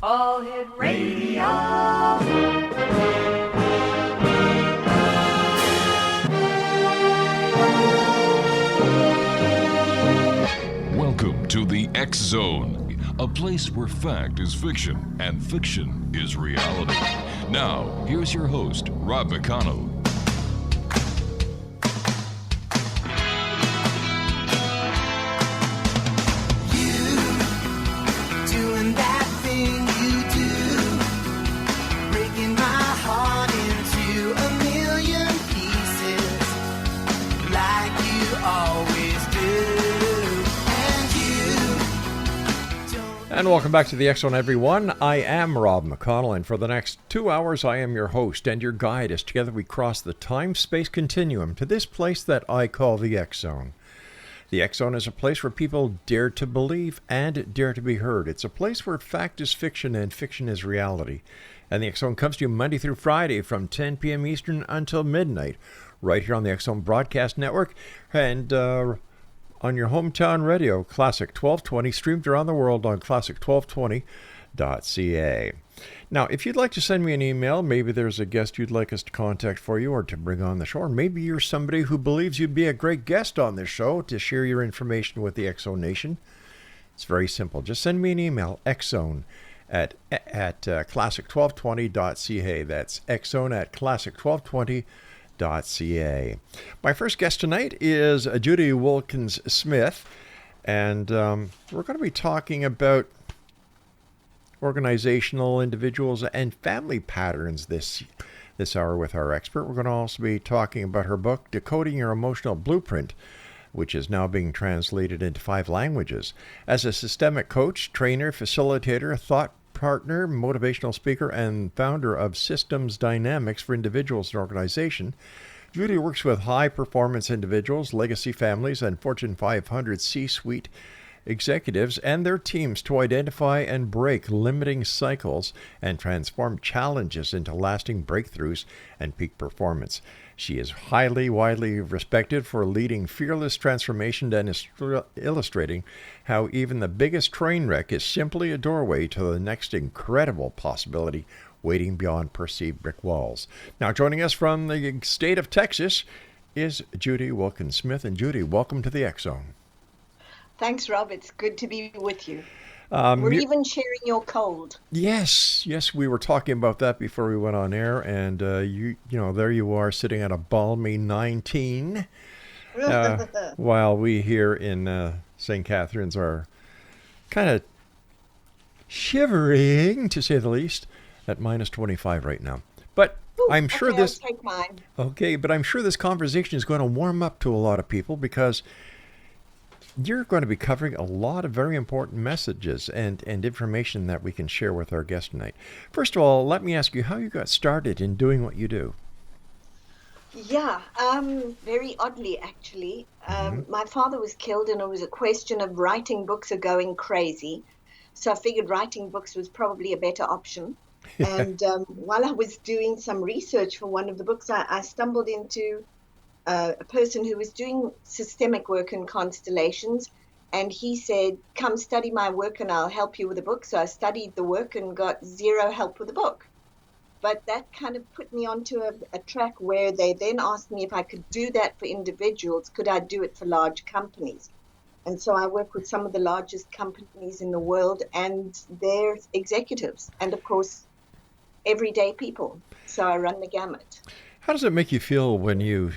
All Hit Radio. Welcome to the X Zone, a place where fact is fiction and fiction is reality. Now, here's your host, Rob McConnell. And welcome back to the X Zone, everyone. I am Rob McConnell, and for the next 2 hours, I am your host and your guide as together we cross the time-space continuum to this place that I call the X Zone. The X Zone is a place where people dare to believe and dare to be heard. It's a place where fact is fiction and fiction is reality. And the X Zone comes to you Monday through Friday from 10 p.m. Eastern until midnight, right here on the X Zone Broadcast Network. And on your hometown radio, Classic 1220, streamed around the world on classic1220.ca. Now, if you'd like to send me an email, maybe there's a guest you'd like us to contact for you or to bring on the show, or maybe you're somebody who believes you'd be a great guest on this show to share your information with the X Zone Nation, it's very simple. Just send me an email, xzone at classic1220.ca. That's xzone at classic1220.ca. My first guest tonight is Judy Wilkins-Smith, and we're going to be talking about organizational, individuals, and family patterns this hour with our expert. We're going to also be talking about her book, Decoding Your Emotional Blueprint, which is now being translated into 5 languages. As a systemic coach, trainer, facilitator, thought partner, motivational speaker, and founder of Systems Dynamics for Individuals and Organization, Judy works with high-performance individuals, legacy families, and Fortune 500 C-suite executives and their teams to identify and break limiting cycles and transform challenges into lasting breakthroughs and peak performance. She is widely respected for leading fearless transformation and illustrating how even the biggest train wreck is simply a doorway to the next incredible possibility waiting beyond perceived brick walls. Now, joining us from the state of Texas is Judy Wilkins-Smith. And Judy, welcome to the X Zone. Thanks, Rob. It's good to be with you. We're even sharing your cold. Yes, we were talking about that before we went on air, and you know, there you are sitting at a balmy 19, while we here in St. Catharines are kind of shivering, to say the least, at minus 25 right now. But I'm sure I'll take mine. Okay, but I'm sure this conversation is going to warm up to a lot of people because you're going to be covering a lot of very important messages and information that we can share with our guest tonight. First of all, let me ask you how you got started in doing what you do. Yeah, very oddly, actually. My father was killed, and it was a question of writing books or going crazy. So I figured writing books was probably a better option. And while I was doing some research for one of the books, I stumbled into a person who was doing systemic work in constellations, and he said, come study my work and I'll help you with the book. So I studied the work and got zero help with the book. But that kind of put me onto a track where they then asked me if I could do that for individuals, could I do it for large companies? And so I work with some of the largest companies in the world and their executives, and of course, everyday people. So I run the gamut. How does it make you feel when you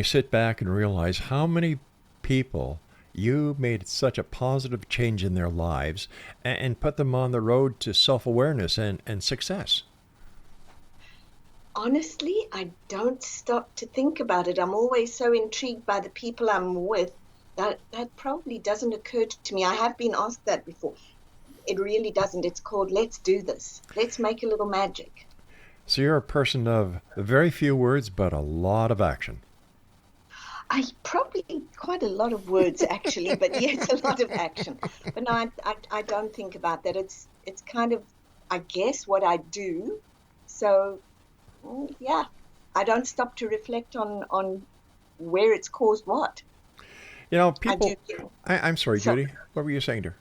sit back and realize how many people you made such a positive change in their lives and put them on the road to self-awareness and success? Honestly, I don't stop to think about it. I'm always so intrigued by the people I'm with that probably doesn't occur to me. I have been asked that before. It really doesn't. It's called, let's do this. Let's make a little magic. So you're a person of very few words, but a lot of action. I probably quite a lot of words, actually, but yes, a lot of action. But no, I don't think about that. It's kind of, I guess, what I do. So, yeah, I don't stop to reflect on where it's caused what. You know, people... I'm sorry, Judy. What were you saying to her?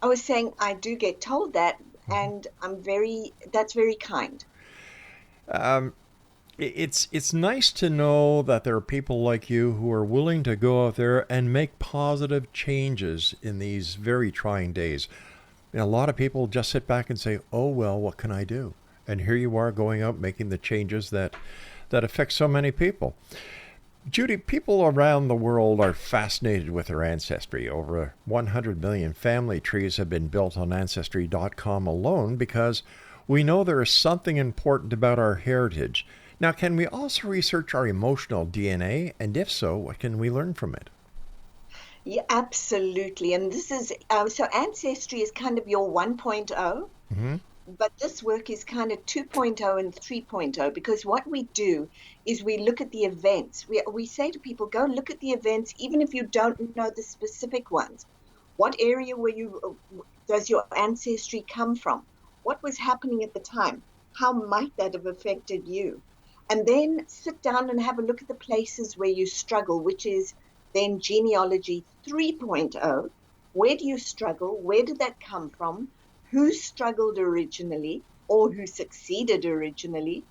I was saying I do get told that, and that's very kind. Um, it's nice to know that there are people like you who are willing to go out there and make positive changes in these very trying days. A lot of people just sit back and say, "Oh well, what can I do?" And here you are going out making the changes that affect so many people. Judy, people around the world are fascinated with their ancestry. Over 100 million family trees have been built on Ancestry.com alone because we know there is something important about our heritage. Now, can we also research our emotional DNA? And if so, what can we learn from it? Yeah, absolutely. And this is so Ancestry is kind of your 1.0. Mm-hmm. But this work is kind of 2.0 and 3.0, because what we do is we look at the events. We say to people, go look at the events, even if you don't know the specific ones. What area does your ancestry come from? What was happening at the time? How might that have affected you? And then sit down and have a look at the places where you struggle, which is then genealogy 3.0. Where do you struggle? Where did that come from? Who struggled originally or who succeeded originally?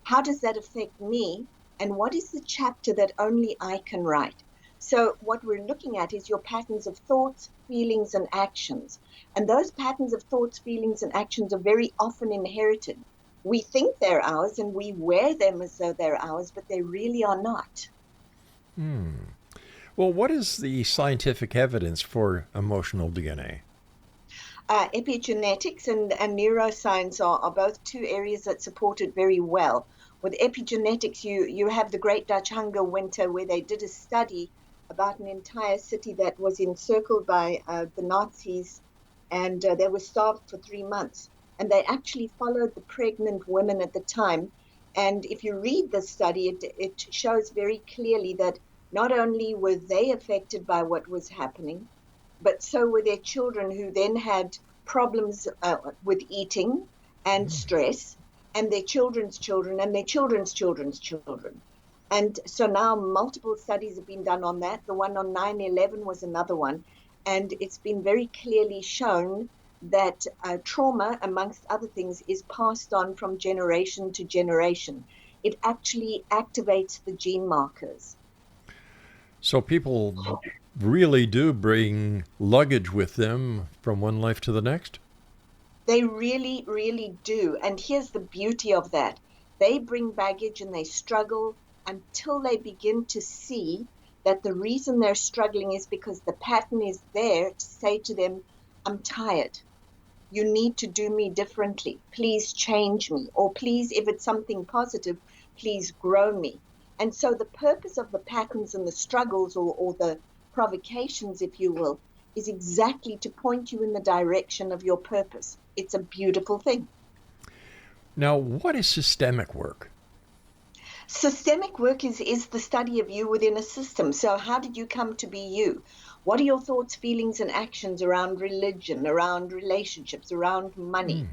How does that affect me? And what is the chapter that only I can write? So what we're looking at is your patterns of thoughts, feelings, and actions. And those patterns of thoughts, feelings, and actions are very often inherited. We think they're ours and we wear them as though they're ours, but they really are not. Well, what is the scientific evidence for emotional DNA? Epigenetics and neuroscience are both two areas that support it very well. With epigenetics, you have the Great Dutch Hunger Winter, where they did a study about an entire city that was encircled by the Nazis, and they were starved for 3 months. And they actually followed the pregnant women at the time. And if you read the study, it shows very clearly that not only were they affected by what was happening, but so were their children, who then had problems with eating and stress, and their children's children and their children's children's children. And so now multiple studies have been done on that. The one on 9/11 was another one. And it's been very clearly shown that trauma, amongst other things, is passed on from generation to generation. It actually activates the gene markers. So people really do bring luggage with them from one life to the next? They really, really do. And here's the beauty of that. They bring baggage and they struggle until they begin to see that the reason they're struggling is because the pattern is there to say to them, I'm tired. You need to do me differently. Please change me. Or please, if it's something positive, please grow me. And so the purpose of the patterns and the struggles, or the provocations, if you will, is exactly to point you in the direction of your purpose. It's a beautiful thing. Now, what is systemic work? Systemic work is the study of you within a system. So how did you come to be you? What are your thoughts, feelings, and actions around religion, around relationships, around money?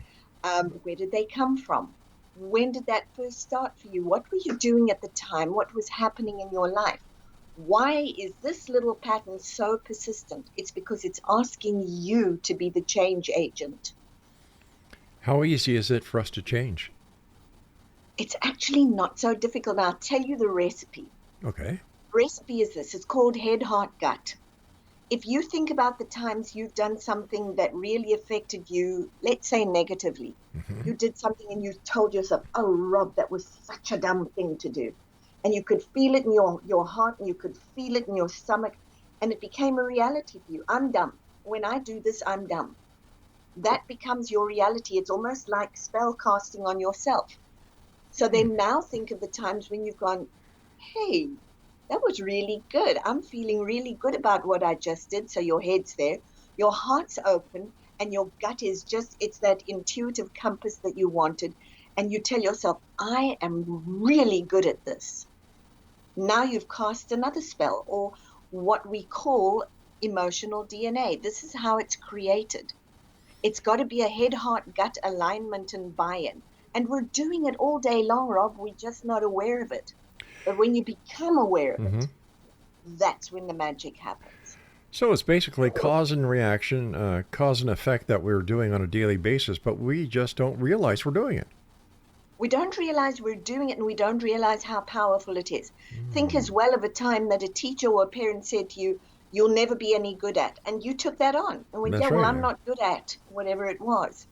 Where did they come from? When did that first start for you? What were you doing at the time? What was happening in your life? Why is this little pattern so persistent? It's because it's asking you to be the change agent. How easy is it for us to change? It's actually not so difficult. I'll tell you the recipe. Okay. Recipe is this. It's called head, heart, gut. If you think about the times you've done something that really affected you, let's say negatively, you did something and you told yourself, oh, Rob, that was such a dumb thing to do. And you could feel it in your heart and you could feel it in your stomach. And it became a reality for you. I'm dumb. When I do this, I'm dumb. That becomes your reality. It's almost like spell casting on yourself. So then now think of the times when you've gone, hey, that was really good. I'm feeling really good about what I just did. So your head's there, your heart's open, and your gut is it's that intuitive compass that you wanted. And you tell yourself, I am really good at this. Now you've cast another spell, or what we call emotional DNA. This is how it's created. It's got to be a head, heart, gut alignment and buy-in. And we're doing it all day long, Rob. We're just not aware of it. But when you become aware of it, that's when the magic happens. So it's basically cause and reaction, cause and effect that we're doing on a daily basis, but we just don't realize we're doing it. We don't realize we're doing it, and we don't realize how powerful it is. Think as well of a time that a teacher or a parent said to you, "You'll never be any good at," and you took that on and went, That's "Yeah, well, right, I'm yeah. not good at whatever it was."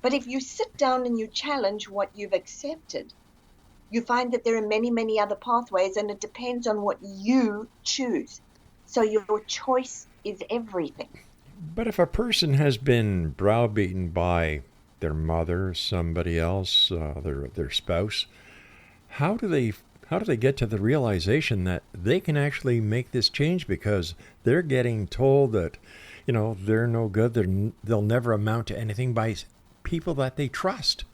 But if you sit down and you challenge what you've accepted, you find that there are many, many other pathways, and it depends on what you choose. So your choice is everything. But if a person has been browbeaten by their mother, somebody else, their spouse, how do they get to the realization that they can actually make this change because they're getting told that, they're no good, they'll never amount to anything by people that they trust?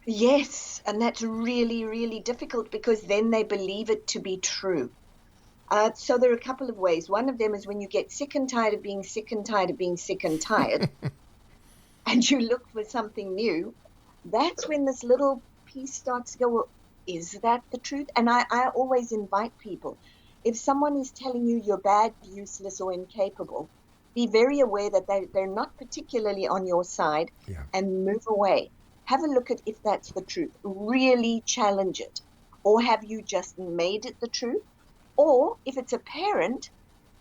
Yes, and that's really, really difficult because then they believe it to be true. So there are a couple of ways. One of them is when you get sick and tired of being sick and tired of being sick and tired, and you look for something new, that's when this little piece starts to go, well, is that the truth? And I always invite people, if someone is telling you you're bad, useless, or incapable, be very aware that they're not particularly on your side, Yeah. and move away. Have a look at if that's the truth. Really challenge it. Or have you just made it the truth? Or if it's a parent,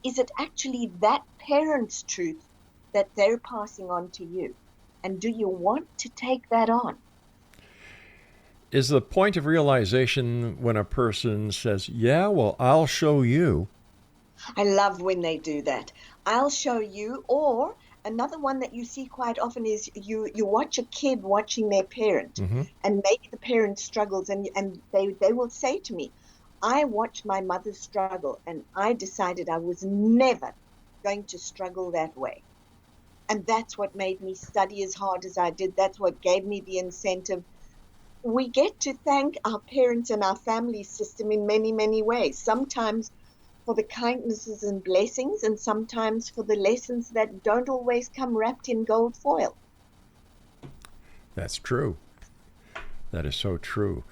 is it actually that parent's truth that they're passing on to you? And do you want to take that on? Is the point of realization when a person says, yeah, well, I'll show you? I love when they do that. I'll show you. Or another one that you see quite often is you watch a kid watching their parent, Mm-hmm. and maybe the parent struggles, and they will say to me, I watched my mother struggle and I decided I was never going to struggle that way. And that's what made me study as hard as I did. That's what gave me the incentive. We get to thank our parents and our family system in many, many ways. Sometimes for the kindnesses and blessings, and sometimes for the lessons that don't always come wrapped in gold foil. That's true. That is so true.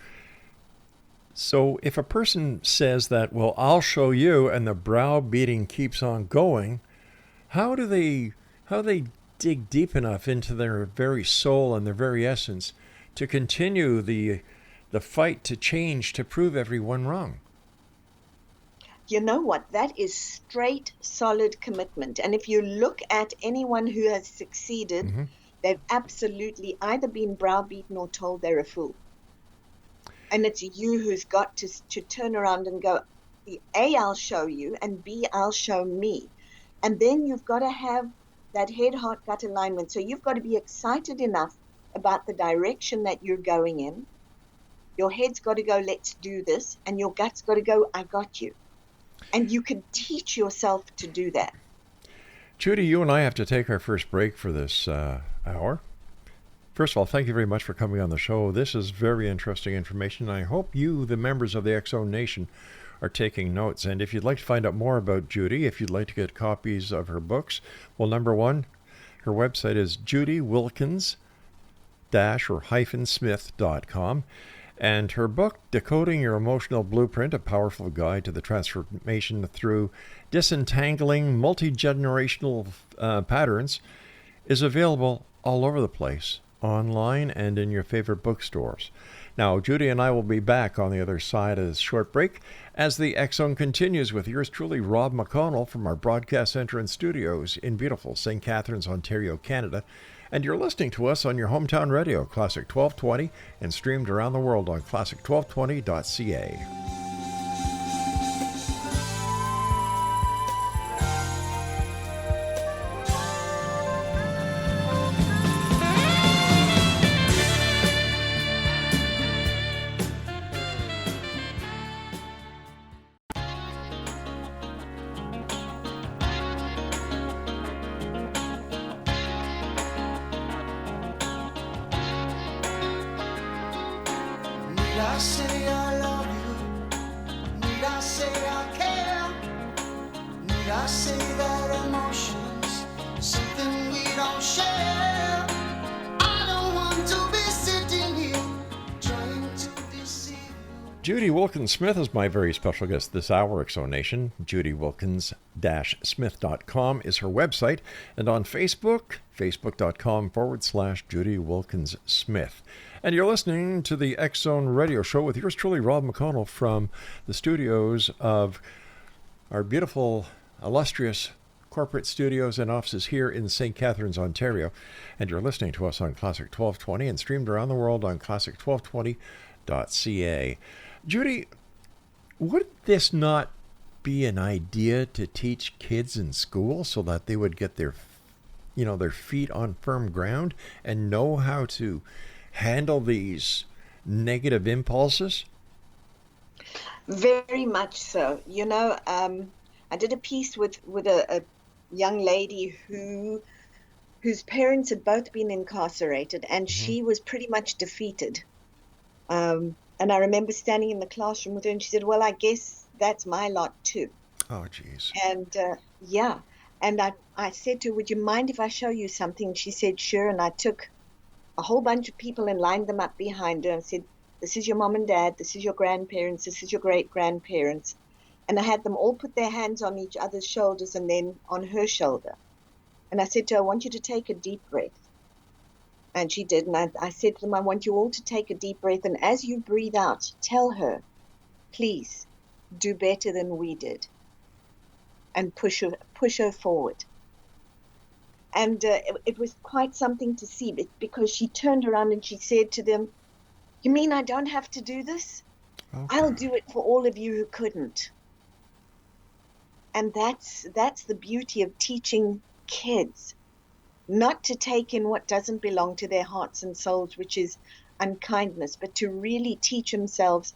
So if a person says that, well, I'll show you, and the browbeating keeps on going, how do they dig deep enough into their very soul and their very essence to continue the fight to change, to prove everyone wrong? You know what? That is straight, solid commitment. And if you look at anyone who has succeeded, Mm-hmm. they've absolutely either been browbeaten or told they're a fool. And it's you who's got to turn around and go, A, I'll show you, and B, I'll show me. And then you've got to have that head, heart, gut alignment. So you've got to be excited enough about the direction that you're going in. Your head's got to go, let's do this. And your gut's got to go, I got you. And you can teach yourself to do that. Judy, you and I have to take our first break for this hour. First of all, thank you very much for coming on the show. This is very interesting information. I hope you, the members of the X-Zone Nation, are taking notes. And if you'd like to find out more about Judy, if you'd like to get copies of her books, well, number one, her website is Judy Wilkins-Smith.com. And her book, Decoding Your Emotional Blueprint, a powerful guide to the transformation through disentangling multi-generational patterns, is available all over the place, online and in your favorite bookstores. Now, Judy and I will be back on the other side of this short break as the X-Zone continues with yours truly, Rob McConnell, from our broadcast center and studios in beautiful St. Catharines, Ontario, Canada. And you're listening to us on your hometown radio, Classic 1220, and streamed around the world on classic1220.ca. Need I say I love you? Need I say I care? Need I say that emotion's something we don't share? I don't want to be sitting here trying to deceive you. Judy Wilkins-Smith is my very special guest this hour, Exonation. Judy Wilkins-Smith.com is her website. And on Facebook, facebook.com/Judy Wilkins-Smith. And you're listening to the X Zone Radio Show with yours truly, Rob McConnell, from the studios of our beautiful, illustrious corporate studios and offices here in St. Catharines, Ontario. And you're listening to us on Classic 1220 and streamed around the world on classic1220.ca. Judy, would this not be an idea to teach kids in school so that they would get their feet on firm ground and know how to handle these negative impulses? Very much so. I did a piece with a young lady whose parents had both been incarcerated, and she was pretty much defeated. And I remember standing in the classroom with her, and she said, "Well, I guess that's my lot too." Oh, geez. And and I said to her, "Would you mind if I show you something?" She said, "Sure." And I took a whole bunch of people and lined them up behind her and said, "This is your mom and dad, this is your grandparents, this is your great-grandparents." And I had them all put their hands on each other's shoulders and then on her shoulder. And I said to her, "I want you to take a deep breath." And she did. And I said to them, "I want you all to take a deep breath. And as you breathe out, tell her, please do better than we did." And push her forward. And it was quite something to see, because she turned around and she said to them, "You mean I don't have to do this? Okay. I'll do it for all of you who couldn't." And that's the beauty of teaching kids, not to take in what doesn't belong to their hearts and souls, which is unkindness, but to really teach themselves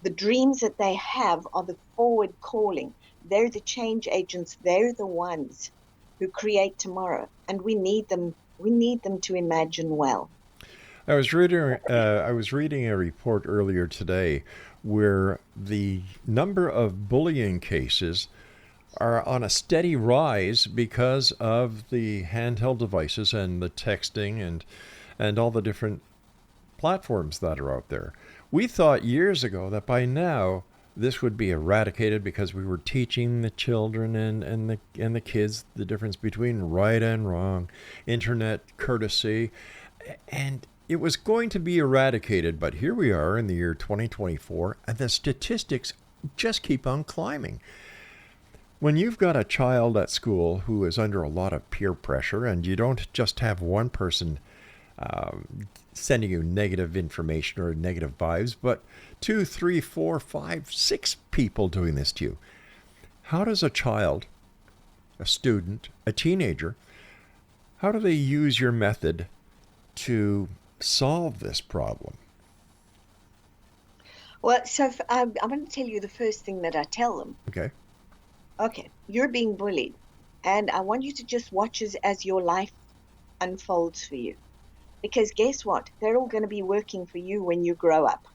the dreams that they have are the forward calling. They're the change agents. They're the ones who create tomorrow, and we need them. We need them to imagine well. I was reading a report earlier today where the number of bullying cases are on a steady rise because of the handheld devices and the texting and all the different platforms that are out there. We thought years ago that by now this would be eradicated because we were teaching the children and the kids the difference between right and wrong, internet courtesy, and it was going to be eradicated. But here we are in the year 2024, and the statistics just keep on climbing. When you've got a child at school who is under a lot of peer pressure, and you don't just have one person sending you negative information or negative vibes, but 2, 3, 4, 5, 6 people doing this to you, how does a child, a student, a teenager, how do they use your method to solve this problem? Well, so I'm going to tell you the first thing that I tell them. Okay, you're being bullied, and I want you to just watch as your life unfolds for you. Because guess what? They're all going to be working for you when you grow up.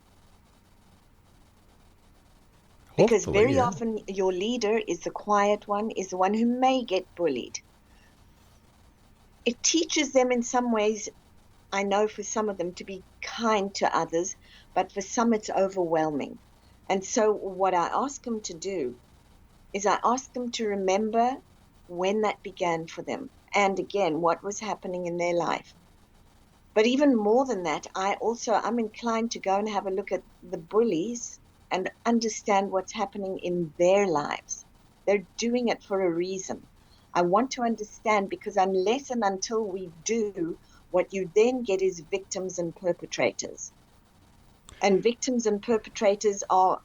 Because very often your leader is the quiet one, is the one who may get bullied. It teaches them in some ways, I know for some of them, to be kind to others, but for some it's overwhelming. And so what I ask them to do is I ask them to remember when that began for them, and again, what was happening in their life. But even more than that, I'm inclined to go and have a look at the bullies and understand what's happening in their lives. They're doing it for a reason. I want to understand, because unless and until we do, what you then get is victims and perpetrators. And victims and perpetrators are,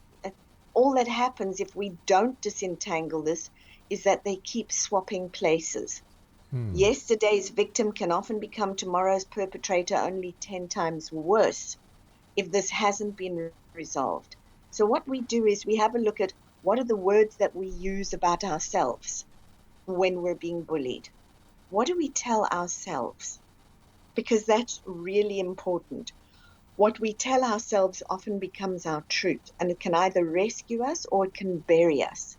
all that happens if we don't disentangle this is that they keep swapping places. Yesterday's victim can often become tomorrow's perpetrator, only 10 times worse if this hasn't been resolved. So what we do is we have a look at what are the words that we use about ourselves when we're being bullied. What do we tell ourselves? Because that's really important. What we tell ourselves often becomes our truth, and it can either rescue us or it can bury us.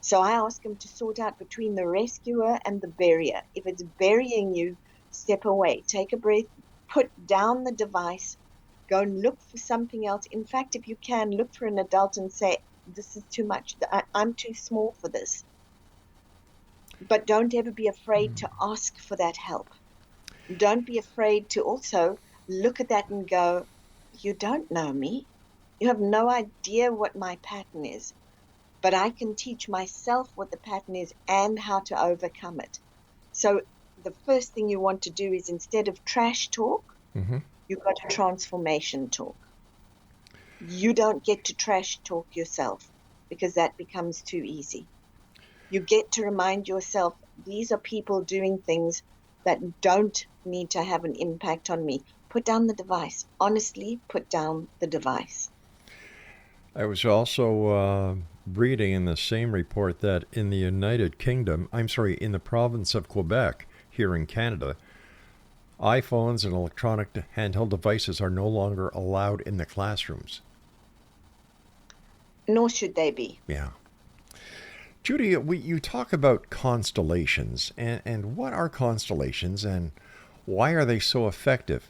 So I ask them to sort out between the rescuer and the barrier. If it's burying you, step away, take a breath, put down the device, Go and look for something else. In fact, if you can, look for an adult and say, this is too much. I'm too small for this. But don't ever be afraid to ask for that help. Don't be afraid to also look at that and go, you don't know me. You have no idea what my pattern is. But I can teach myself what the pattern is and how to overcome it. So the first thing you want to do is, instead of trash talk, you've got a transformation talk. You don't get to trash talk yourself, because that becomes too easy. You get to remind yourself, these are people doing things that don't need to have an impact on me. Put down the device. Honestly, put down the device. I was also reading in the same report that in the United Kingdom, in the province of Quebec, here in Canada, iPhones and electronic handheld devices are no longer allowed in the classrooms. Nor should they be. Yeah. Judy, you talk about constellations, and what are constellations and why are they so effective?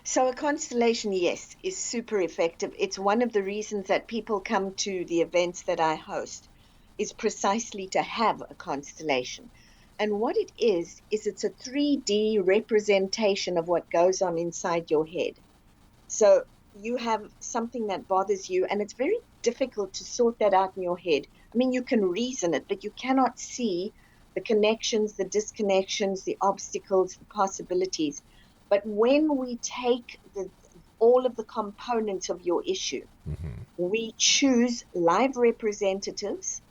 So a constellation, yes, is super effective. It's one of the reasons that people come to the events that I host, is precisely to have a constellation. And what it is it's a 3D representation of what goes on inside your head. So you have something that bothers you, and it's very difficult to sort that out in your head. I mean, you can reason it, but you cannot see the connections, the disconnections, the obstacles, the possibilities. But when we take all of the components of your issue, we choose live representatives,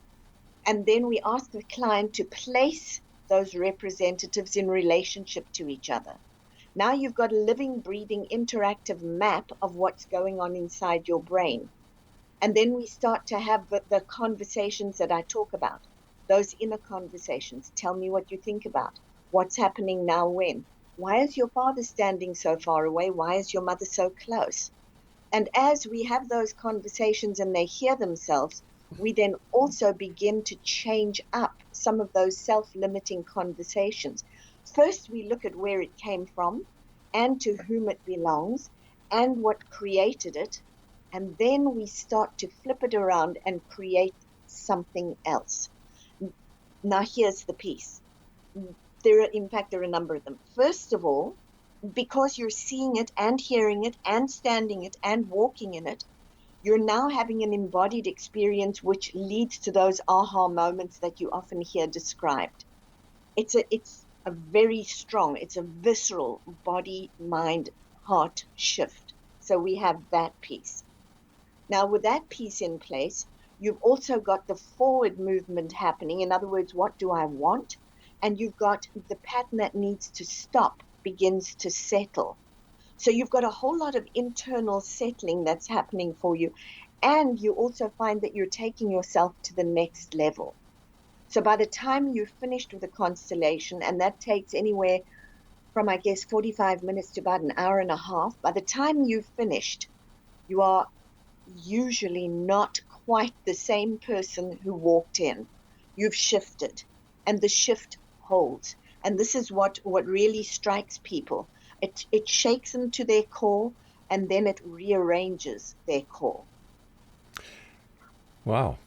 and then we ask the client to place those representatives in relationship to each other. Now you've got a living, breathing, interactive map of what's going on inside your brain. And then we start to have the conversations that I talk about, those inner conversations. Tell me what you think about. What's happening now when? Why is your father standing so far away? Why is your mother so close? And as we have those conversations and they hear themselves, we then also begin to change up some of those self-limiting conversations. First, we look at where it came from and to whom it belongs and what created it. And then we start to flip it around and create something else. Now, here's the piece. There are a number of them. First of all, because you're seeing it and hearing it and standing it and walking in it, you're now having an embodied experience which leads to those aha moments that you often hear described. It's a very strong, it's a visceral body, mind, heart shift. So we have that piece. Now, with that piece in place, you've also got the forward movement happening. In other words, what do I want? And you've got the pattern that needs to stop begins to settle. So you've got a whole lot of internal settling that's happening for you. And you also find that you're taking yourself to the next level. So by the time you're finished with a constellation, and that takes anywhere from, 45 minutes to about an hour and a half, by the time you've finished, you are usually not quite the same person who walked in. You've shifted, and the shift holds. And this is what really strikes people. It shakes them to their core, and then it rearranges their core. Wow.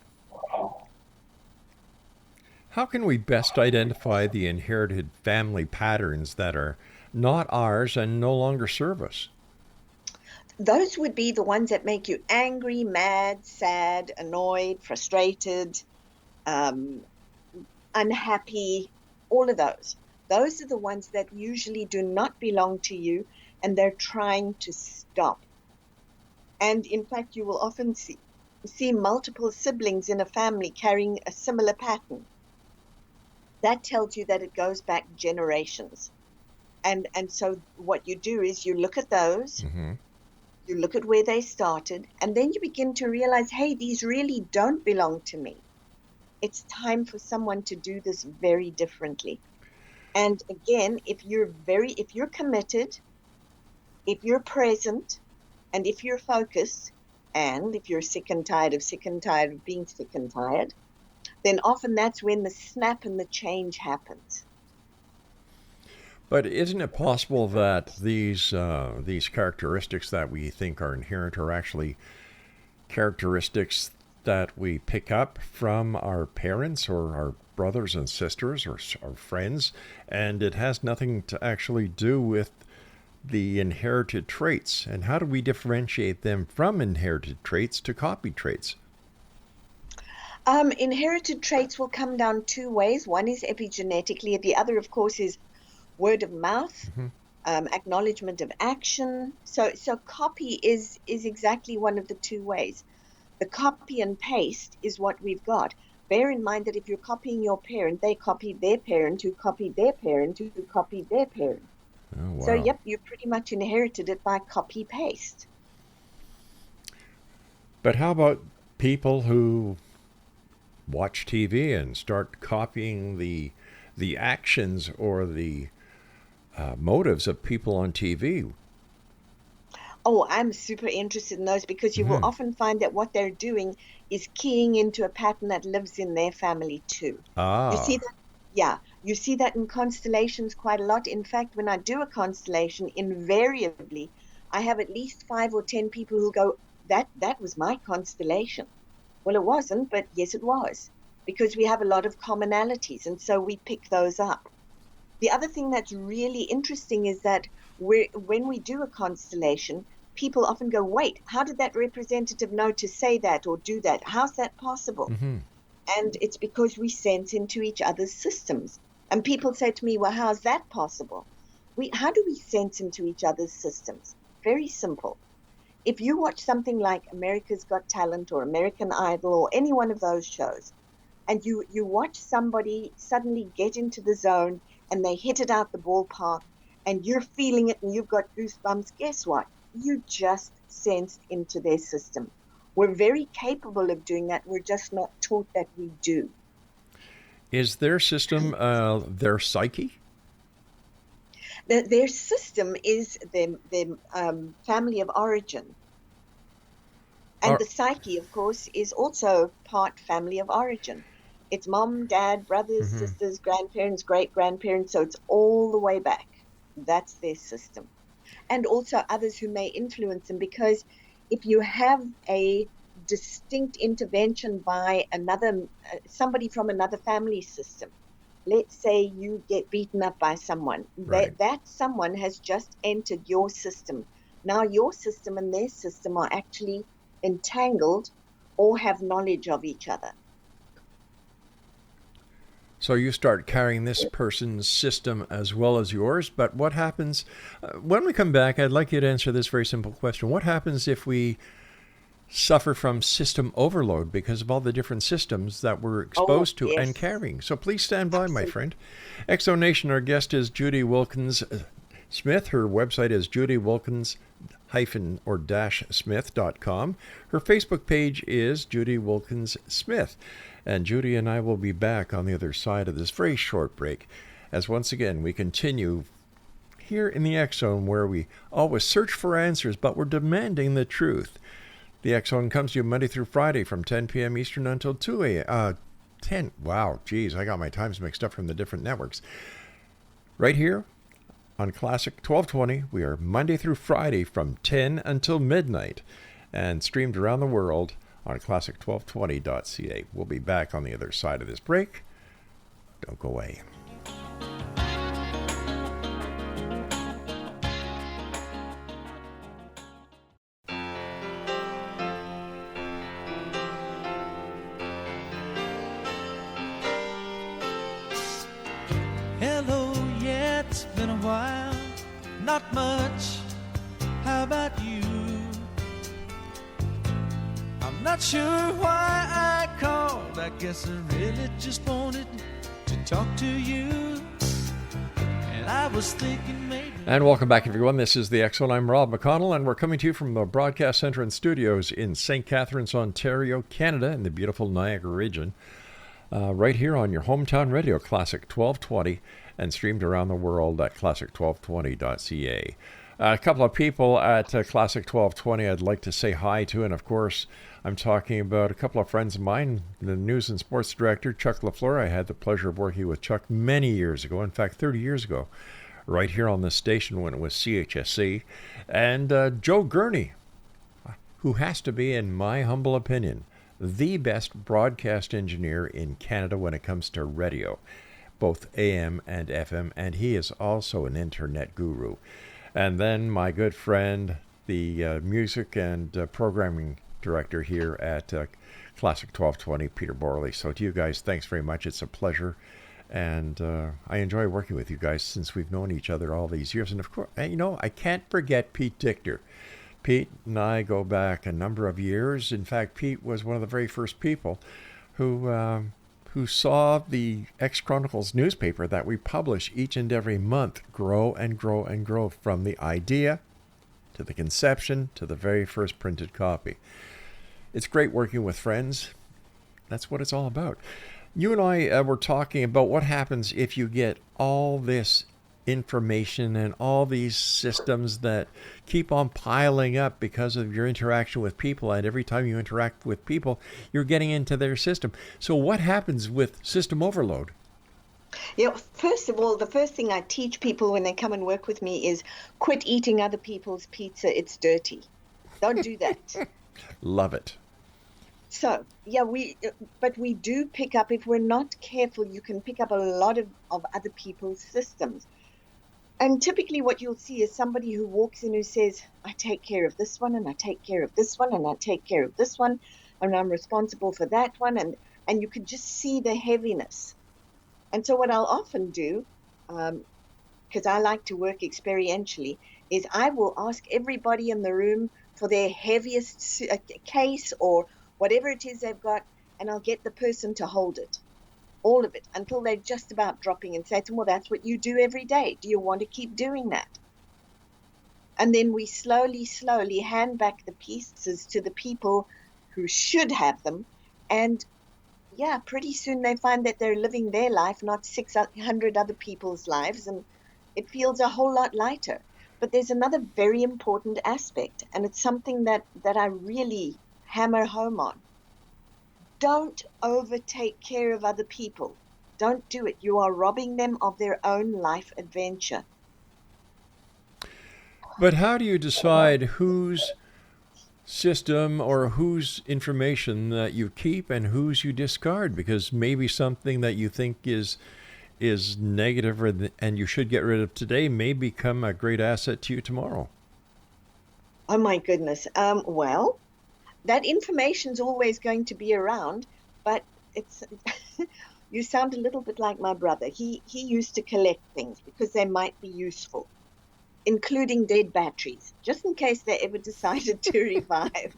How can we best identify the inherited family patterns that are not ours and no longer serve us? Those would be the ones that make you angry, mad, sad, annoyed, frustrated, unhappy, all of those. Those are the ones that usually do not belong to you, and they're trying to stop. And in fact, you will often see multiple siblings in a family carrying a similar pattern. That tells you that it goes back generations. And so what you do is you look at those, you look at where they started, and then you begin to realize, hey, these really don't belong to me. It's time for someone to do this very differently. And again, if you're committed, if you're present, and if you're focused, and if you're sick and tired of being sick and tired, then often that's when the snap and the change happens. But isn't it possible that these characteristics that we think are inherent are actually characteristics that we pick up from our parents or our brothers and sisters or our friends, and it has nothing to actually do with the inherited traits? And how do we differentiate them from inherited traits to copied traits? Inherited traits will come down two ways. One is epigenetically. The other, of course, is word of mouth, acknowledgement of action. So copy is exactly one of the two ways. The copy and paste is what we've got. Bear in mind that if you're copying your parent, they copied their parent, who copied their parent, who copied their parent. Oh, wow. So, yep, you pretty much inherited it by copy-paste. But how about people who watch TV and start copying the actions or the motives of people on TV? Oh, I'm super interested in those because you will often find that what they're doing is keying into a pattern that lives in their family too. You see that? Yeah, you see that in constellations quite a lot. In fact, when I do a constellation, invariably, I have at least 5 or 10 people who go, that was my constellation. Well, it wasn't, but yes, it was, because we have a lot of commonalities, and so we pick those up. The other thing that's really interesting is that when we do a constellation, people often go, wait, how did that representative know to say that or do that? How's that possible? And it's because we sense into each other's systems. And people say to me, well, how's that possible? How do we sense into each other's systems? Very simple. If you watch something like America's Got Talent or American Idol or any one of those shows, and you watch somebody suddenly get into the zone and they hit it out the ballpark and you're feeling it and you've got goosebumps, guess what? You just sensed into their system. We're very capable of doing that. We're just not taught that we do. Is their system their psyche? Their system is their family of origin. And the psyche, of course, is also part family of origin. It's mom, dad, brothers, sisters, grandparents, great-grandparents, so it's all the way back. That's their system. And also others who may influence them, because if you have a distinct intervention by somebody from another family system, let's say you get beaten up by someone, right. that someone has just entered your system. Now your system and their system are actually entangled or have knowledge of each other. So you start carrying this person's system as well as yours. But what happens when we come back? I'd like you to answer this very simple question. What happens if we suffer from system overload because of all the different systems that we're exposed to and carrying? So please stand by, my friend. Exo Nation, our guest is Judy Wilkins-Smith. Her website is judywilkins-smith.com. Her Facebook page is Judy Wilkins-Smith. And Judy and I will be back on the other side of this very short break, as once again we continue here in the X Zone, where we always search for answers, but we're demanding the truth. The X Zone comes to you Monday through Friday from 10 p.m. Eastern until 2 a.m. 10. Wow, geez, I got my times mixed up from the different networks. Right here on Classic 1220, we are Monday through Friday from 10 until midnight, and streamed around the world on classic1220.ca. We'll be back on the other side of this break. Don't go away. Hello, yeah, it's been a while. Not much. How about you? I'm not sure why I called. I guess I really just wanted to talk to you. And I was thinking maybe... And welcome back, everyone. This is the X Zone. I'm Rob McConnell, and we're coming to you from the Broadcast Center and Studios in St. Catharines, Ontario, Canada, in the beautiful Niagara region. Right here on your hometown radio, Classic 1220, and streamed around the world at classic1220.ca. A couple of people at Classic 1220 I'd like to say hi to, and of course, I'm talking about a couple of friends of mine, the news and sports director, Chuck LaFleur. I had the pleasure of working with Chuck many years ago, in fact, 30 years ago, right here on this station when it was CHSC, and Joe Gurney, who has to be, in my humble opinion, the best broadcast engineer in Canada when it comes to radio, both AM and FM, and he is also an internet guru. And then my good friend, the music and programming director here at Classic 1220, Peter Borley. So to you guys, thanks very much. It's a pleasure. And I enjoy working with you guys since we've known each other all these years. And of course, I can't forget Pete Dichter. Pete and I go back a number of years. In fact, Pete was one of the very first people who saw the X-Chronicles newspaper that we publish each and every month grow and grow and grow, from the idea to the conception to the very first printed copy. It's great working with friends. That's what it's all about. You and I were talking about what happens if you get all this information and all these systems that keep on piling up because of your interaction with people, and every time you interact with people you're getting into their system. So what happens with system overload? First of all, the first thing I teach people when they come and work with me is quit eating other people's pizza. It's dirty. Don't do that. Love it. So, but we do pick up, if we're not careful, you can pick up a lot of other people's systems. And typically what you'll see is somebody who walks in who says, I take care of this one, and I take care of this one, and I take care of this one, and I'm responsible for that one. And you can just see the heaviness. And so what I'll often do, because I like to work experientially, is I will ask everybody in the room for their heaviest case or whatever it is they've got, and I'll get the person to hold it. All of it, until they're just about dropping, and say to them, well, that's what you do every day. Do you want to keep doing that? And then we slowly hand back the pieces to the people who should have them. And pretty soon they find that they're living their life, not 600 other people's lives, and it feels a whole lot lighter. But there's another very important aspect, and it's something that I really hammer home on. Don't overtake care of other people. Don't do it. You are robbing them of their own life adventure. But how do you decide whose system or whose information that you keep and whose you discard? Because maybe something that you think is negative and you should get rid of today may become a great asset to you tomorrow. Oh my goodness. Well, that information's always going to be around, but it's you sound a little bit like my brother. He used to collect things because they might be useful, including dead batteries, just in case they ever decided to revive.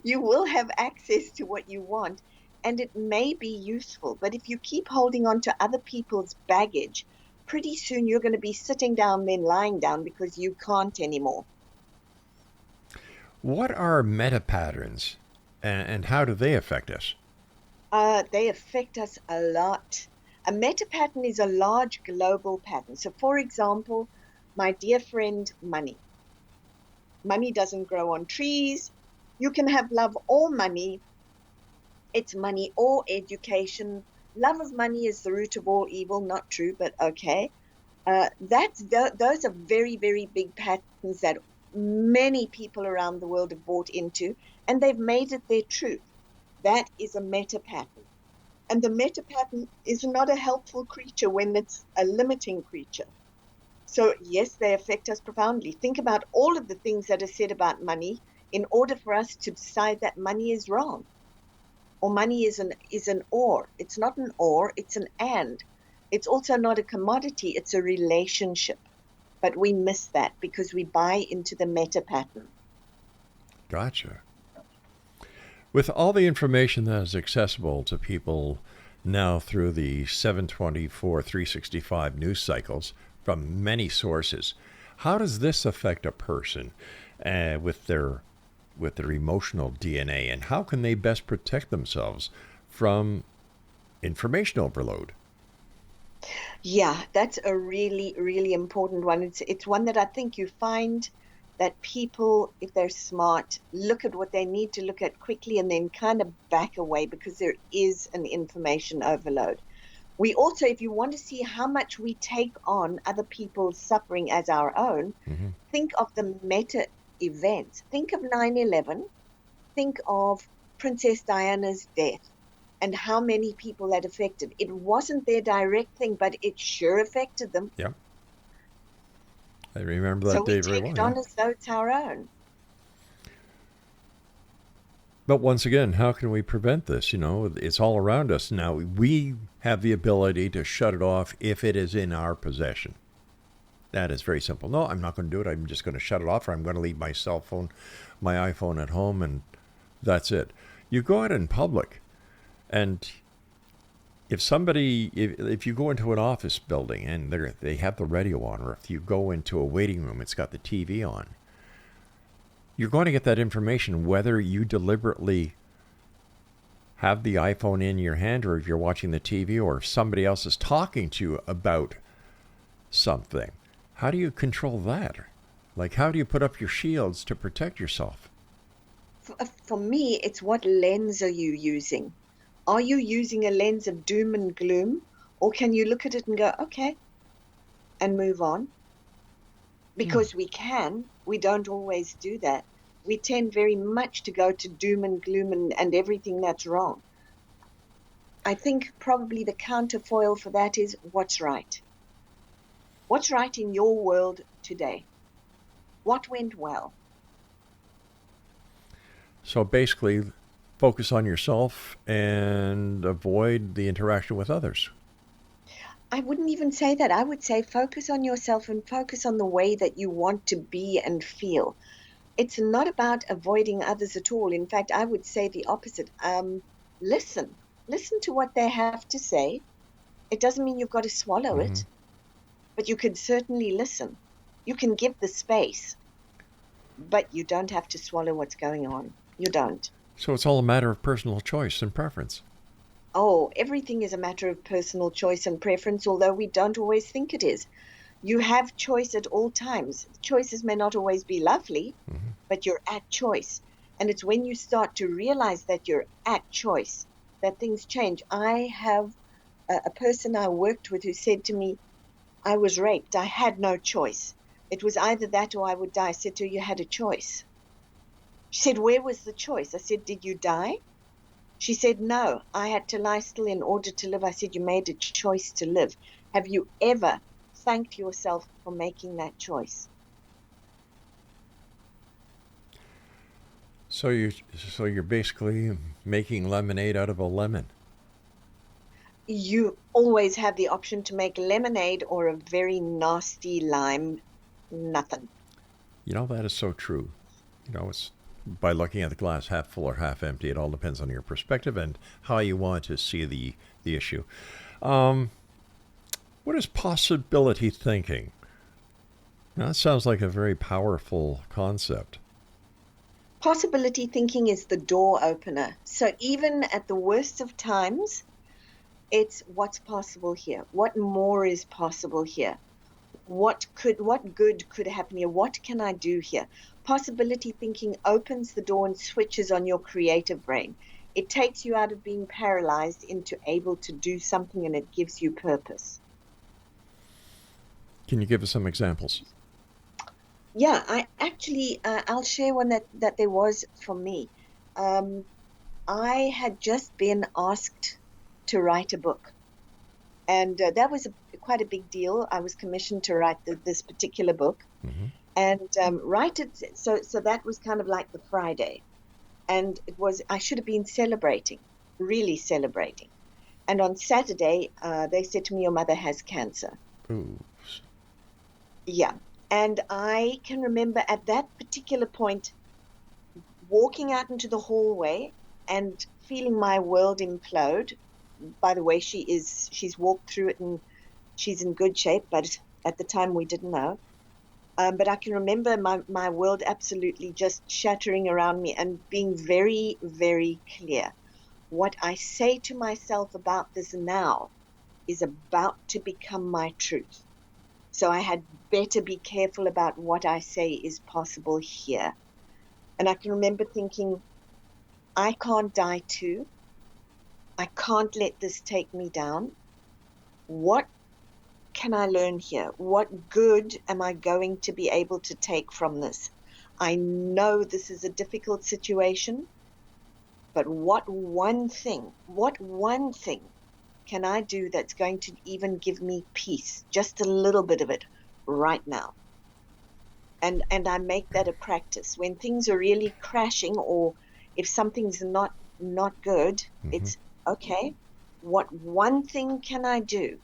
You will have access to what you want, and it may be useful, but if you keep holding on to other people's baggage, pretty soon you're going to be sitting down, then lying down, because you can't anymore. What are meta patterns, and how do they affect us? They affect us a lot. A meta pattern is a large global pattern. So, for example, my dear friend, money. Money doesn't grow on trees. You can have love or money. It's money or education. Love of money is the root of all evil. Not true, but okay. Those are very, very big patterns that many people around the world have bought into, and they've made it their truth. That is a meta pattern. And the meta pattern is not a helpful creature when it's a limiting creature. So yes, they affect us profoundly. Think about all of the things that are said about money in order for us to decide that money is wrong. Or money is an or. It's not an or, it's an and. It's also not a commodity, it's a relationship. But we miss that because we buy into the meta pattern. Gotcha. With all the information that is accessible to people now through the 724, 365 news cycles from many sources, how does this affect a person with their emotional DNA, and how can they best protect themselves from information overload? Yeah, that's a really, really important one. It's one that I think you find that people, if they're smart, look at what they need to look at quickly and then kind of back away because there is an information overload. We also, if you want to see how much we take on other people's suffering as our own, think of the meta events. Think of 9/11. Think of Princess Diana's death and how many people that affected. It wasn't their direct thing, but it sure affected them. Yeah. I remember So that we day very take well. it on Yeah. as though it's our own. But once again, how can we prevent this? You know, it's all around us now. We have the ability to shut it off if it is in our possession. That is very simple. No, I'm not going to do it. I'm just going to shut it off, or I'm going to leave my cell phone, my iPhone at home, and that's it. You go out in public, and if you go into an office building and they have the radio on, or if you go into a waiting room, it's got the TV on, you're going to get that information whether you deliberately have the iPhone in your hand, or if you're watching the TV, or if somebody else is talking to you about something. How do you control that? Like, how do you put up your shields to protect yourself? For me, it's what lens are you using? Are you using a lens of doom and gloom, or can you look at it and go, okay, and move on? Because we don't always do that. We tend very much to go to doom and gloom and everything that's wrong. I think probably the counterfoil for that is what's right. What's right in your world today? What went well? So basically, focus on yourself and avoid the interaction with others. I wouldn't even say that. I would say focus on yourself and focus on the way that you want to be and feel. It's not about avoiding others at all. In fact, I would say the opposite. Listen to what they have to say. It doesn't mean you've got to swallow it, but you can certainly listen. You can give the space, but you don't have to swallow what's going on. You don't. So it's all a matter of personal choice and preference. Oh, everything is a matter of personal choice and preference, although we don't always think it is. You have choice at all times. Choices may not always be lovely, but you're at choice. And it's when you start to realize that you're at choice that things change. I have a person I worked with who said to me, I was raped. I had no choice. It was either that or I would die. I said to her, you had a choice. She said, where was the choice? I said, did you die? She said, no, I had to lie still in order to live. I said, you made a choice to live. Have you ever thanked yourself for making that choice? So you're basically making lemonade out of a lemon. You always have the option to make lemonade or a very nasty lime nothing. You know, that is so true. You know, it's by looking at the glass half full or half empty. It all depends on your perspective and how you want to see the issue. What is possibility thinking? Now, that sounds like a very powerful concept. Possibility thinking is the door opener. So even at the worst of times, it's what's possible here. What more is possible here? What good could happen here? What can I do here? Possibility thinking opens the door and switches on your creative brain. It takes you out of being paralyzed into able to do something, and it gives you purpose. Can you give us some examples? Yeah, I actually, I'll share one that there was for me. I had just been asked to write a book, and that was quite a big deal. I was commissioned to write this particular book, and write it. So that was kind of like the Friday, and I should have been celebrating, really celebrating. And on Saturday, they said to me, "Your mother has cancer." Ooh. Yeah. And I can remember at that particular point walking out into the hallway and feeling my world implode. By the way, she's walked through it and she's in good shape, but at the time we didn't know. But I can remember my world absolutely just shattering around me and being very, very clear. What I say to myself about this now is about to become my truth. So I had better be careful about what I say is possible here. And I can remember thinking, I can't die too. I can't let this take me down. what can I learn here? What good am I going to be able to take from this? I know this is a difficult situation, but what one thing can I do that's going to even give me peace, just a little bit of it right now? And I make that a practice. When things are really crashing, or if something's not good, it's okay. What one thing can I do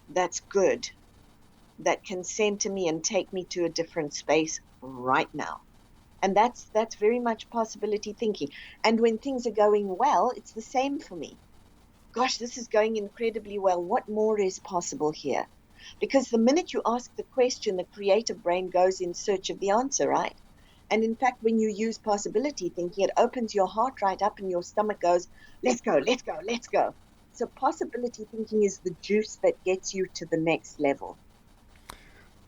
that's good, that can center me and take me to a different space right now? And that's very much possibility thinking. And when things are going well, it's the same for me. Gosh, this is going incredibly well. What more is possible here? Because the minute you ask the question, the creative brain goes in search of the answer, right? And in fact, when you use possibility thinking, it opens your heart right up and your stomach goes, let's go, let's go, let's go. So possibility thinking is the juice that gets you to the next level.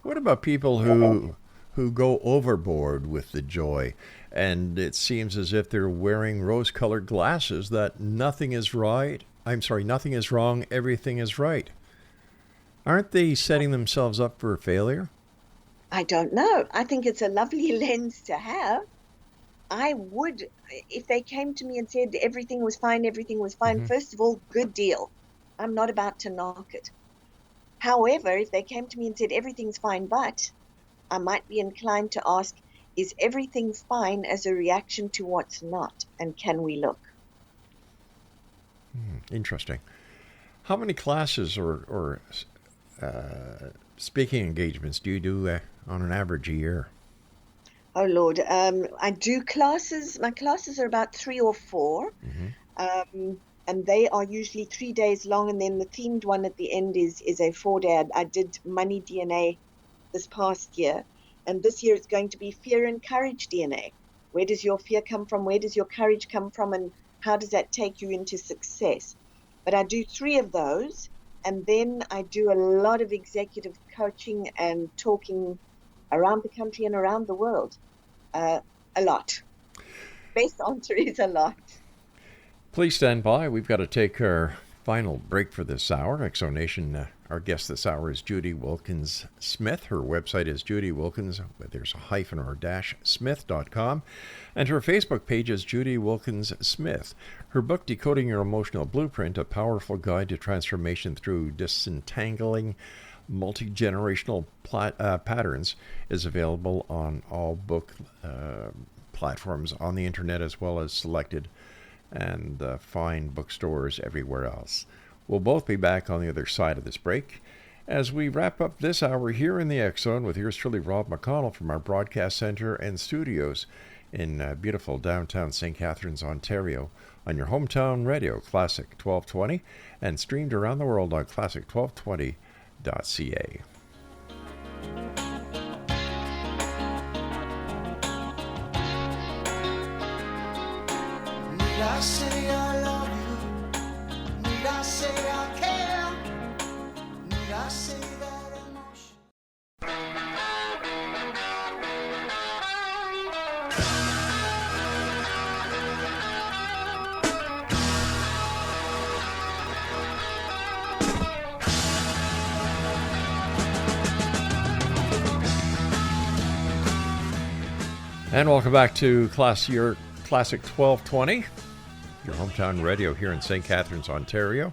What about people who go overboard with the joy, and it seems as if they're wearing rose-colored glasses that nothing is right? Nothing is wrong, everything is right. Aren't they setting themselves up for failure? I don't know. I think it's a lovely lens to have. I would, if they came to me and said everything was fine, first of all, good deal. I'm not about to knock it. However, if they came to me and said everything's fine, but I might be inclined to ask, is everything fine as a reaction to what's not? And can we look? Interesting. How many classes or speaking engagements do you do on an average a year? Oh, Lord. I do classes. My classes are about 3 or 4. And they are usually 3 days long. And then the themed one at the end is a 4-day. I did Money DNA this past year. And this year it's going to be Fear and Courage DNA. Where does your fear come from? Where does your courage come from? And how does that take you into success? But I do 3 of those. And then I do a lot of executive coaching and talking around the country and around the world. A lot. Best answer is a lot. Please stand by. We've got to take our final break for this hour. Exonation, our guest this hour is Judy Wilkins-Smith. Her website is Judy Wilkins, there's a hyphen or dash smith.com. And her Facebook page is Judy Wilkins-Smith. Her book, Decoding Your Emotional Blueprint, A Powerful Guide to Transformation Through Disentangling Multi-Generational Patterns, is available on all book platforms on the internet, as well as selected and fine bookstores everywhere else. We'll both be back on the other side of this break as we wrap up this hour here in the X Zone with yours truly, Rob McConnell, from our broadcast center and studios in beautiful downtown St. Catharines, Ontario, on your hometown radio, Classic 1220, and streamed around the world on classic1220.ca. Need I say I love you? Need I say I care? Need I say that emotion? And welcome back to Classic 1220, your hometown radio here in St. Catharines, Ontario.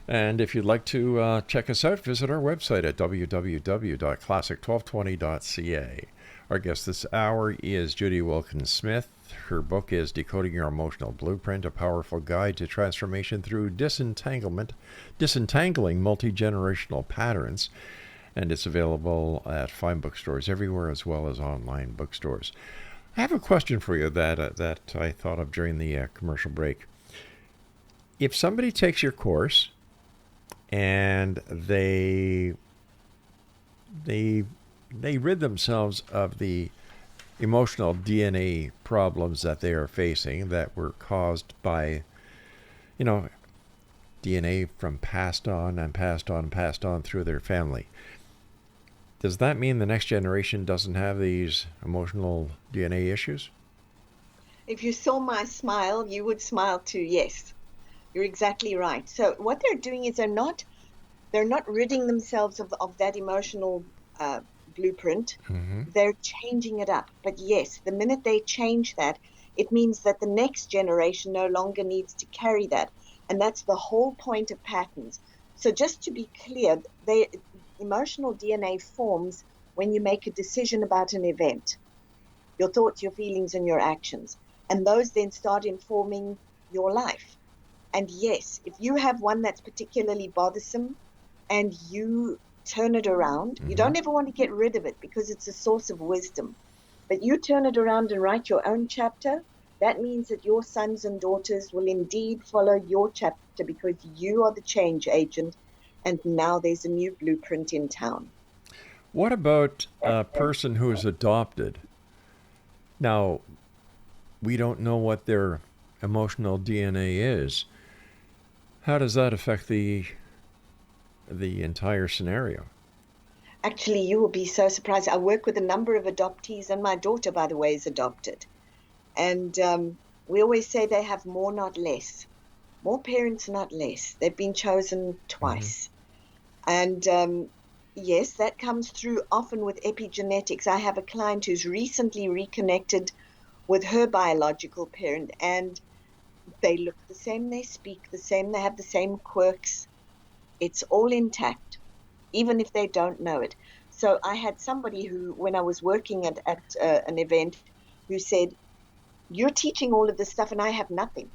And if you'd like to check us out, visit our website at www.classic1220.ca. Our guest this hour is Judy Wilkins-Smith. Her book is Decoding Your Emotional Blueprint, A Powerful Guide to Transformation Through Disentangling Multi-Generational Patterns. And it's available at fine bookstores everywhere, as well as online bookstores. I have a question for you that I thought of during the commercial break. If somebody takes your course and they rid themselves of the emotional DNA problems that they are facing that were caused by, DNA from passed on through their family, does that mean the next generation doesn't have these emotional DNA issues? If you saw my smile, you would smile too. Yes, you're exactly right. So what they're doing is they're not they're not ridding themselves of that emotional blueprint. Mm-hmm. They're changing it up. But yes, the minute they change that, it means that the next generation no longer needs to carry that. And that's the whole point of patterns. So just to be clear, emotional DNA forms when you make a decision about an event, your thoughts, your feelings, and your actions. And those then start informing your life. And yes, if you have one that's particularly bothersome and you turn it around, you don't ever want to get rid of it because it's a source of wisdom. But you turn it around and write your own chapter, that means that your sons and daughters will indeed follow your chapter because you are the change agent. And now there's a new blueprint in town. What about a person who is adopted? Now, we don't know what their emotional DNA is. How does that affect the entire scenario? Actually, you will be so surprised. I work with a number of adoptees, and my daughter, by the way, is adopted. And we always say they have more, not less. More parents, not less. They've been chosen twice. And yes, that comes through often with epigenetics. I have a client who's recently reconnected with her biological parent, and they look the same, they speak the same, they have the same quirks. It's all intact, even if they don't know it. So I had somebody who, when I was working at an event, who said, "You're teaching all of this stuff and I have nothing.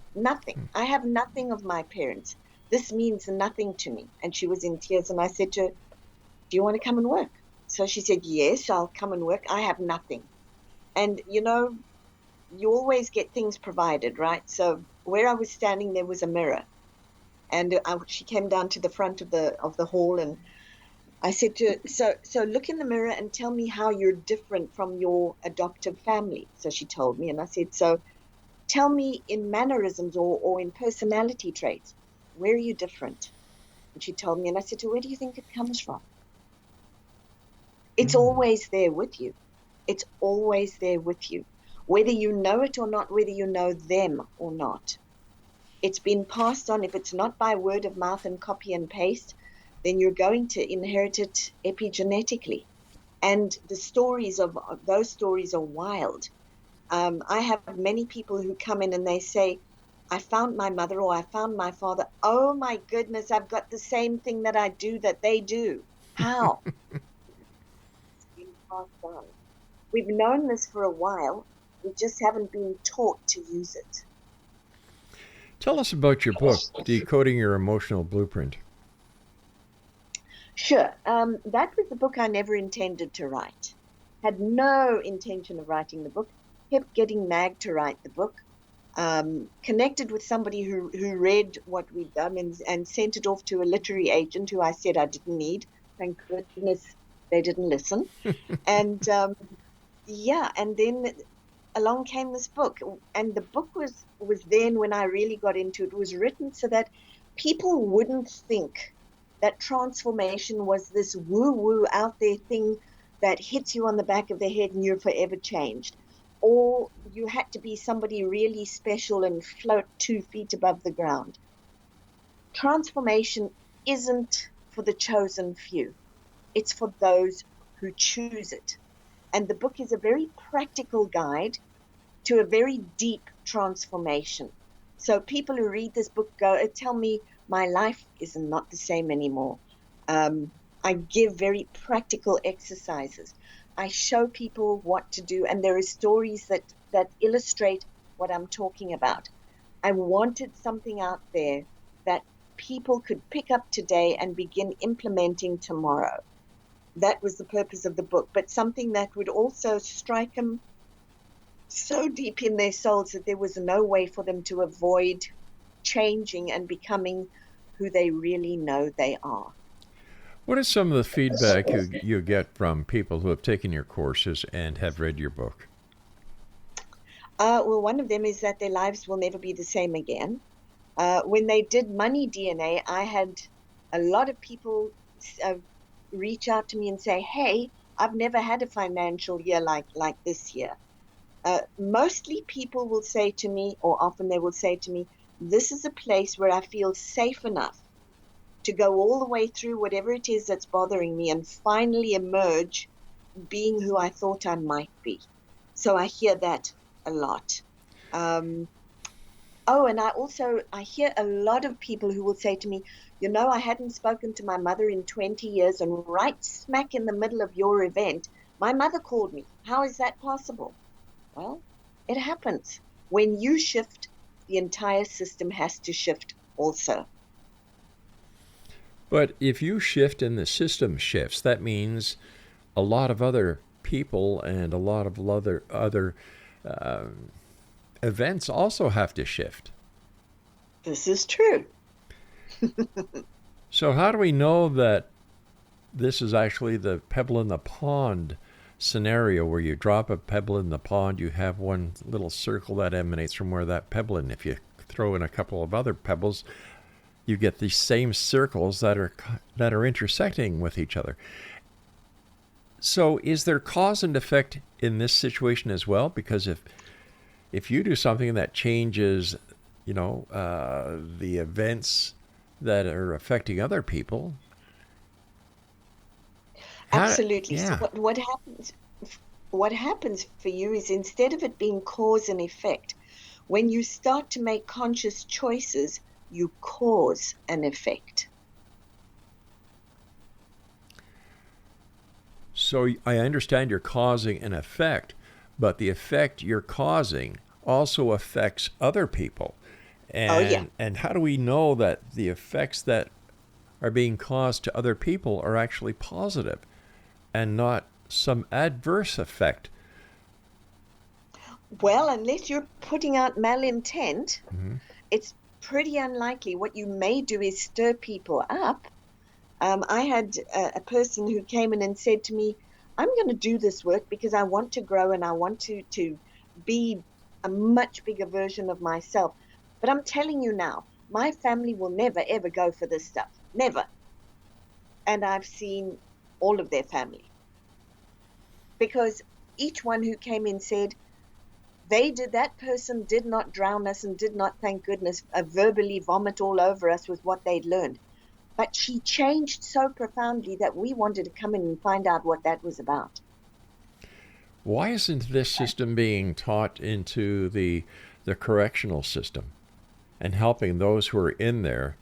I have nothing of my parents. This means nothing to me." And she was in tears, and I said to her, "Do you want to come and work?" So she said, "Yes, I'll come and work. I have nothing." And you always get things provided, right? So where I was standing, there was a mirror, and she came down to the front of the hall, and I said to her, so look in the mirror and tell me how you're different from your adoptive family. So she told me, and I said, so tell me in mannerisms or in personality traits, where are you different? And she told me, and I said to her, where do you think it comes from? It's always there with you. It's always there with you. Whether you know it or not, whether you know them or not. It's been passed on. If it's not by word of mouth and copy and paste, then you're going to inherit it epigenetically. And the stories of those stories are wild. I have many people who come in and they say, I found my mother or I found my father. Oh my goodness, I've got the same thing that I do that they do. How? It's been passed on. We've known this for a while. We just haven't been taught to use it. Tell us about your book, Decoding Your Emotional Blueprint. Sure. That was the book I never intended to write. Had no intention of writing the book. Kept getting nagged to write the book. Connected with somebody who read what we'd done and sent it off to a literary agent who I said I didn't need. Thank goodness they didn't listen. And and then along came this book. And the book was then when I really got into it. It was written so that people wouldn't think that transformation was this woo-woo out there thing that hits you on the back of the head and you're forever changed. Or you had to be somebody really special and float 2 feet above the ground. Transformation isn't for the chosen few. It's for those who choose it. And the book is a very practical guide to a very deep transformation. So people who read this book tell me, my life is not the same anymore. I give very practical exercises. I show people what to do, and there are stories that illustrate what I'm talking about. I wanted something out there that people could pick up today and begin implementing tomorrow. That was the purpose of the book, but something that would also strike them so deep in their souls that there was no way for them to avoid changing and becoming who they really know they are. What is some of the feedback you get from people who have taken your courses and have read your book? Well, one of them is that their lives will never be the same again. When they did Money DNA, I had a lot of people reach out to me and say, hey, I've never had a financial year like this year. Mostly people will say to me, or often they will say to me, this is a place where I feel safe enough to go all the way through whatever it is that's bothering me and finally emerge being who I thought I might be. So I hear that a lot. And I hear a lot of people who will say to me, I hadn't spoken to my mother in 20 years, and right smack in the middle of your event, my mother called me. How is that possible? Well, it happens. When you shift, the entire system has to shift also. But if you shift and the system shifts, that means a lot of other people and a lot of other events also have to shift. This is true. So how do we know that this is actually the pebble in the pond scenario, where you drop a pebble in the pond, you have one little circle that emanates from where that pebble, and if you throw in a couple of other pebbles, you get these same circles that are intersecting with each other. So is there cause and effect in this situation as well? Because if you do something that changes, the events that are affecting other people. Absolutely. Yeah. So what happens for you is, instead of it being cause and effect, when you start to make conscious choices, you cause an effect. So I understand you're causing an effect, but the effect you're causing also affects other people. And how do we know that the effects that are being caused to other people are actually positive and not some adverse effect? Well, unless you're putting out malintent, it's pretty unlikely. What you may do is stir people up. I had a person who came in and said to me, I'm going to do this work because I want to grow and I want to be a much bigger version of myself. But I'm telling you now, my family will never, ever go for this stuff. Never. And I've seen all of their family. Because each one who came in said, that person did not drown us and did not, thank goodness, verbally vomit all over us with what they'd learned. But she changed so profoundly that we wanted to come in and find out what that was about. Why isn't this system being taught into the correctional system and helping those who are in there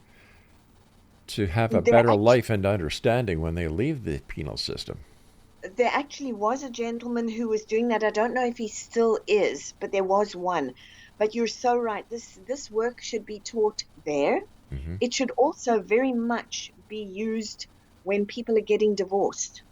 to have a better life and understanding when they leave the penal system? There actually was a gentleman who was doing that. I don't know if he still is, but there was one. But you're so right. This work should be taught there. Mm-hmm. It should also very much be used when people are getting divorced,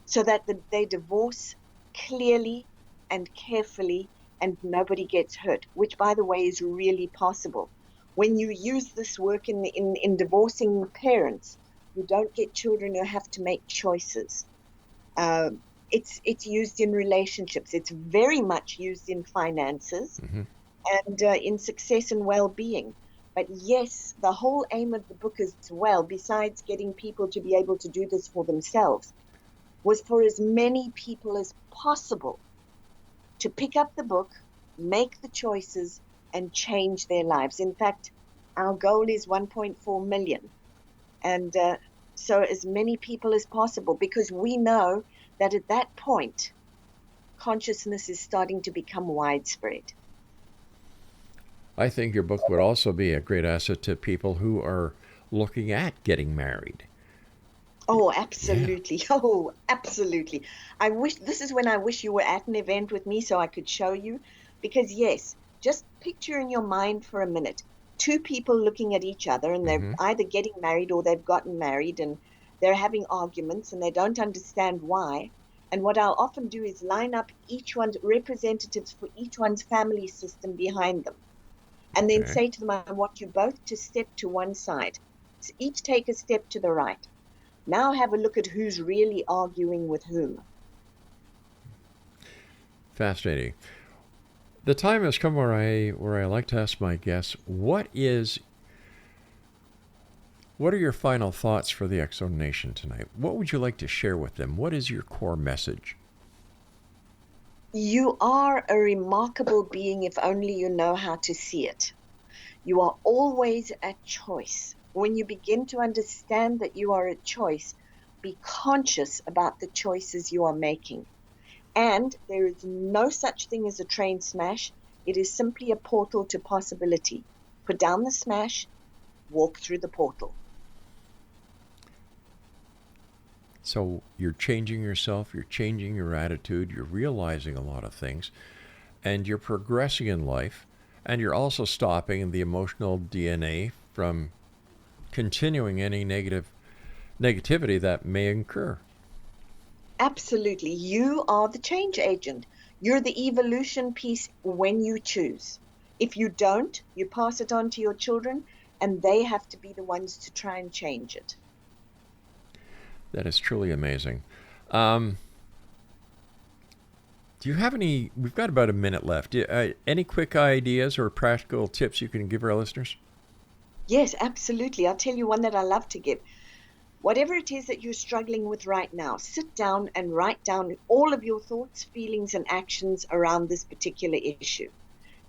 so that they divorce clearly and carefully and nobody gets hurt, which, by the way, is really possible. When you use this work in divorcing parents who don't get children, who have to make choices. It's used in relationships. It's very much used in finances and in success and well-being. But yes, the whole aim of the book as well, besides getting people to be able to do this for themselves, was for as many people as possible to pick up the book, make the choices, and change their lives. In fact, our goal is 1.4 million. And so as many people as possible, because we know that at that point, consciousness is starting to become widespread. I think your book would also be a great asset to people who are looking at getting married. Oh, absolutely. Yeah. Oh, absolutely. This is when I wish you were at an event with me so I could show you. Because yes, just picture in your mind for a minute, two people looking at each other, and they're either getting married or they've gotten married, and they're having arguments and they don't understand why. And what I'll often do is line up each one's representatives for each one's family system behind them. And then say to them, I want you both to step to one side. So each take a step to the right. Now have a look at who's really arguing with whom. Fascinating. The time has come where I like to ask my guests, what are your final thoughts for the X-Zone Nation tonight? What would you like to share with them? What is your core message? You are a remarkable being if only you know how to see it. You are always at choice. When you begin to understand that you are a choice, be conscious about the choices you are making. And there is no such thing as a train smash. It is simply a portal to possibility. Put down the smash, walk through the portal. So you're changing yourself, you're changing your attitude, you're realizing a lot of things, and you're progressing in life, and you're also stopping the emotional DNA from continuing any negativity that may occur. Absolutely. You are the change agent. You're the evolution piece when you choose. If you don't, you pass it on to your children, and they have to be the ones to try and change it. That is truly amazing. Do you have any? We've got about a minute left. Any quick ideas or practical tips you can give our listeners? Yes, absolutely. I'll tell you one that I love to give. Whatever it is that you're struggling with right now, sit down and write down all of your thoughts, feelings, and actions around this particular issue.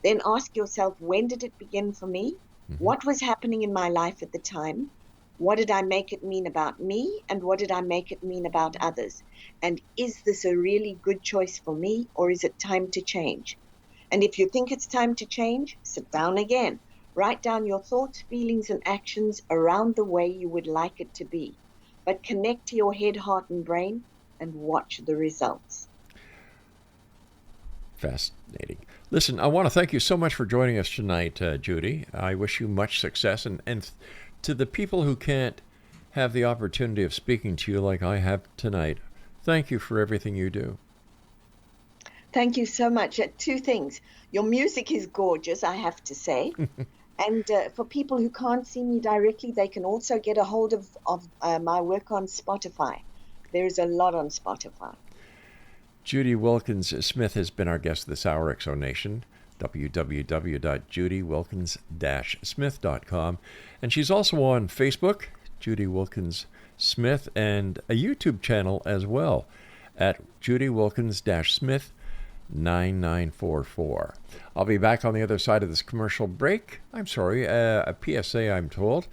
Then ask yourself, when did it begin for me? Mm-hmm. What was happening in my life at the time? What did I make it mean about me? And what did I make it mean about others? And is this a really good choice for me, or is it time to change? And if you think it's time to change, sit down again. Write down your thoughts, feelings, and actions around the way you would like it to be. But connect to your head, heart, and brain and watch the results. Fascinating. Listen, I want to thank you so much for joining us tonight, Judy. I wish you much success. And to the people who can't have the opportunity of speaking to you like I have tonight, thank you for everything you do. Thank you so much. Two things. Your music is gorgeous, I have to say. And for people who can't see me directly, they can also get a hold of my work on Spotify. There's a lot on Spotify. Judy Wilkins-Smith has been our guest this hour, Exonation. www.judywilkins-smith.com. And she's also on Facebook, Judy Wilkins-Smith, and a YouTube channel as well at Judy Wilkins-Smith 9944. I'll be back on the other side of this commercial break. I'm sorry, a PSA, I'm told,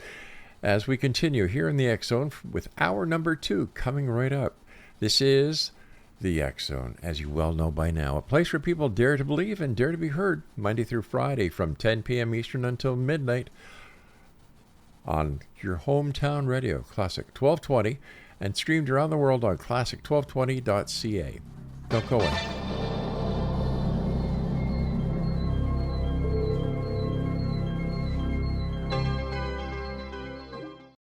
as we continue here in the X Zone with hour number 2 coming right up. This is the X Zone, as you well know by now, a place where people dare to believe and dare to be heard, Monday through Friday from 10 p.m. Eastern until midnight on your hometown radio, Classic 1220, and streamed around the world on classic1220.ca. Don't go away.